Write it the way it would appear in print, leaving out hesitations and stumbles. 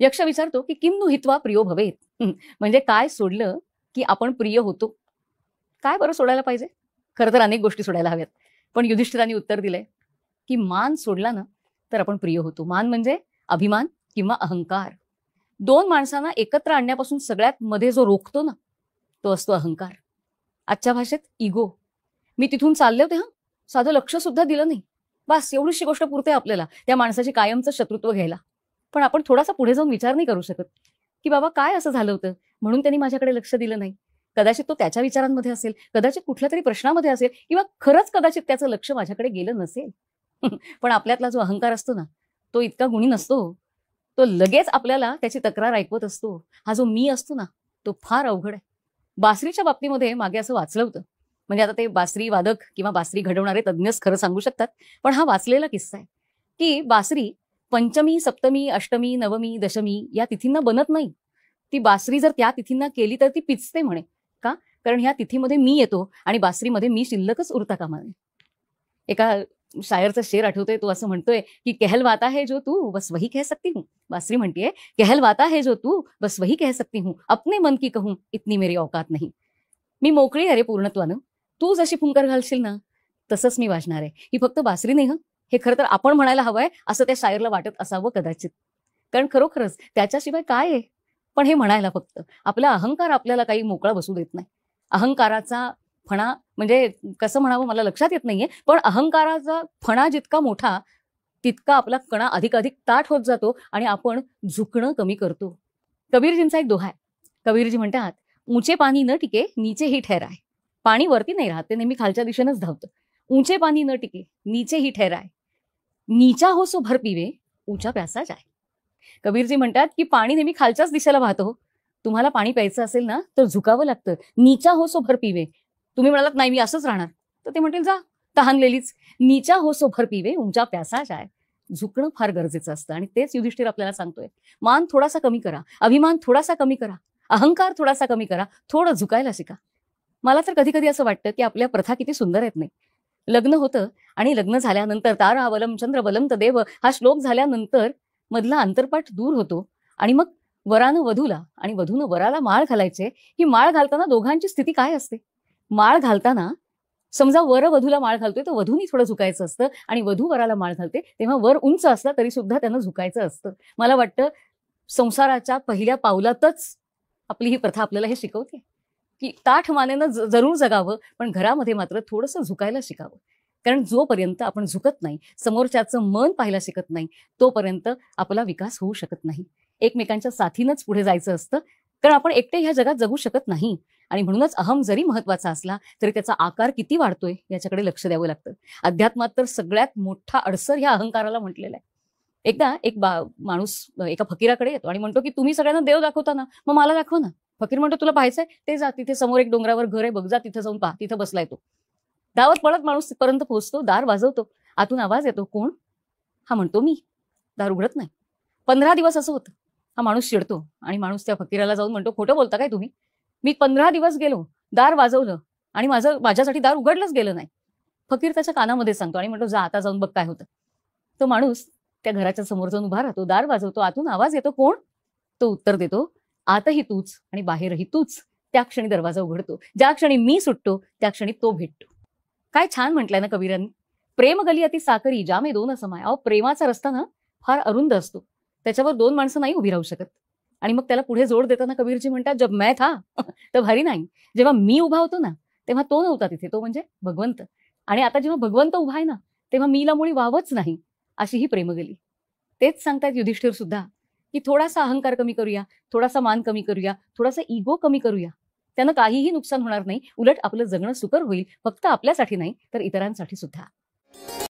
यक्ष विचारतो की किम नु हित्वा प्रियो भवेत. म्हणजे काय सोडलं की आपण प्रिय होतो. काय बरं सोडायला पाहिजे? खरं तर अनेक गोष्टी सोडायला हव्यात. पण युधिष्ठिरांनी उत्तर दिलंय की मान सोडला ना तर आपण प्रिय होतो. मान म्हणजे अभिमान किंवा अहंकार. दोन माणसांना एकत्र आणण्यापासून सगळ्यात मध्ये जो रोखतो ना तो असतो अहंकार. आजच्या भाषेत इगो. मी तिथून चालले होते, साधं लक्ष सुद्धा दिलं नाही. बस एवढीशी गोष्ट पुरते आपल्याला त्या माणसाची कायमचं शत्रुत्व घ्यायला. पण आपण थोडासा पुढे जाऊन विचार नाही करू शकत की बाबा काय असं झालं होतं म्हणून त्यांनी माझ्याकडे लक्ष दिलं नाही. कदाचित तो त्याच्या विचारांमध्ये असेल, कदाचित कुठल्या तरी प्रश्नामध्ये असेल, किंवा खरंच कदाचित त्याचं लक्ष माझ्याकडे गेलं नसेल. पण आपल्यातला जो अहंकार असतो ना तो इतका गुणी नसतो. तो लगेच आपल्याला त्याची तक्रार ऐकवत असतो. हा जो मी असतो ना तो फार अवघड आहे. बासरीच्या बाबतीमध्ये मागे असं वाचलं होतं. म्हणजे आता ते बासरी वादक किंवा बासरी घडवणारे तज्ञच खरं सांगू शकतात. पण हा वाचलेला किस्सा आहे की बासरी पंचमी, सप्तमी, अष्टमी, नवमी, दशमी या तिथींना बनत नाही. ती बासरी जर त्या तिथींना केली तर ती पिचते म्हणे. का? कारण ह्या तिथीमध्ये मी येतो आणि बासरीमध्ये मी शिल्लकच उरता कामा नये. एका शायरचा शेर आठवतोय. तो असं म्हणतोय की कहलवाता है जो तू बस वही कह सकती हूँ. बासरी म्हणतीये कहलवाता है जो तू बस वही कह सकती हूँ, अपने मन की कहूँ इतनी मेरी औकात नहीं. मी मोकळी आहे रे पूर्णत्वानं. तू जशी फुंकर घालशील ना तसंच मी वाजणार आहे. ही फक्त बासरी नाही. हे खरं तर आपण म्हणायला हवंय असं त्या शायरला वाटत असावं कदाचित. कारण खरोखरच त्याच्याशिवाय काय आहे. पण हे म्हणायला फक्त आपला अहंकार आपल्याला काही मोकळा बसू देत नाही. अहंकाराचा फणा म्हणजे कसं म्हणावं मला लक्षात येत नाहीये. पण अहंकाराचा फणा जितका मोठा तितका आपला कणा अधिकाधिक ताठ होत जातो आणि आपण झुकणं कमी करतो. कबीरजींचा एक दोहा आहे. कबीरजी म्हणतात ऊंचे पाणी न टिके नीचे ही ठहराय. पाणी वरती नाही राहत, ते नेहमी खालच्या दिशेनंच धावतं. ऊंचे पाणी न टिके नीचे ही ठहराय, नीचा हो सो भर पिवे ऊंचा प्यासा जाय. कबीरजी म्हणतात की पाणी नेहमी खालच्याच दिशेला वाहतो. तुम्हाला पाणी प्यायचं असेल ना तर झुकावं लागतं. नीचा हो सो भर पिवे. तुम्ही म्हणालात नाही मी असंच राहणार तर ते म्हणतील जा तहानलेलीच. नीचा हो सो भर पिवे ऊंचा प्यासा जाय. झुकणं फार गरजेचं असतं आणि तेच युधिष्ठिर आपल्याला सांगतोय. मान थोडासा कमी करा, अभिमान थोडासा कमी करा, अहंकार थोडासा कमी करा, थोडं झुकायला शिका. मला तर कधी कधी असं वाटतं की आपल्या प्रथा किती सुंदर आहेत नाही. लग्न होतं आणि लग्न झाल्यानंतर तारा बलम चंद्र बलम तदेव हा श्लोक झाल्यानंतर मधला अंतरपाठ दूर होतो आणि मग वरानं वधूला आणि वधूनं वराला माळ घालायचे. ही माळ घालताना दोघांची स्थिती काय असते? माळ घालताना समजा वर वधूला माळ घालतोय तर वधूनी थोडं झुकायचं असतं आणि वधू वराला माळ घालते तेव्हा वर उंच असतं तरी सुद्धा त्यांना झुकायचं असतं. मला वाटतं संसाराच्या पहिल्या पावलातच आपली ही प्रथा आपल्याला हे शिकवते की ताठ मानेनं जरूर जगावं पण घरामध्ये मात्र थोडंसं झुकायला शिकावं. कारण जोपर्यंत आपण झुकत नाही, समोरच्याचं मन पाहायला शिकत नाही, तोपर्यंत आपला विकास होऊ शकत नाही. एकमेकांच्या साथीनंच पुढे जायचं असतं. कारण आपण एकटे ह्या जगात जगू शकत नाही. आणि म्हणूनच अहम जरी महत्वाचा असला तरी त्याचा आकार किती वाढतोय याच्याकडे लक्ष द्यावं लागतं. अध्यात्मात तर सगळ्यात मोठा अडसर ह्या अहंकाराला म्हटलेला आहे. एकदा एक माणूस एका फकीराकडे येतो आणि म्हणतो की तुम्ही सगळ्यांना देव दाखवता ना मग मला दाखव ना. फकीर म्हणतो तुला पाहायचंय ते जा, तिथे समोर एक डोंगरावर घर आहे बघ, जा तिथे जाऊन पहा, तिथं बसलाय तो. धावत पळत माणूस तिथपर्यंत पोहोचतो, दार वाजवतो, आतून आवाज येतो, कोण? हा म्हणतो मी. दार उघडत नाही. 15 दिवस असं होतं. हा माणूस चिडतो आणि माणूस त्या फकीराला जाऊन म्हणतो खोटं बोलता काय तुम्ही? मी 15 दिवस गेलो, दार वाजवलं आणि माझ्यासाठी दार उघडलंच गेलं नाही. फकीर त्याच्या कानामध्ये सांगतो आणि म्हणतो जा आता जाऊन बघ काय होतं. तो माणूस त्या घराच्या समोर जाऊन उभा राहतो, दार वाजवतो, आतून आवाज येतो, कोण? तो उत्तर देतो आतही तूच आणि बाहेरही तूच. त्या क्षणी दरवाजा उघडतो. ज्या क्षणी मी सुटतो त्या क्षणी तो भेटतो. काय छान म्हटलंय ना कबीरांनी. प्रेम गली अति साकरी जामे दोन समाय. अहो प्रेमाचा रस्ता ना फार अरुंद असतो. त्याच्यावर दोन माणसं नाही उभी राहू शकत. आणि मग त्याला पुढे जोड देताना कबीरजी म्हणतात जब मैं था तर भारी नाही. जेव्हा मी उभा होतो ना तेव्हा तो नव्हता तिथे, तो म्हणजे भगवंत. आणि आता जेव्हा भगवंत उभा आहे ना तेव्हा मीला मुळी वावच नाही. अशी ही प्रेमगली. तेच सांगतायत युधिष्ठिर सुद्धा की थोडासा अहंकार कमी करूया, थोडासा मान कमी करूया, थोडासा इगो कमी करूया. त्यानं काहीही नुकसान होणार नाही. उलट आपलं जगणं सुकर होईल. फक्त आपल्यासाठी नाही तर इतरांसाठी सुद्धा.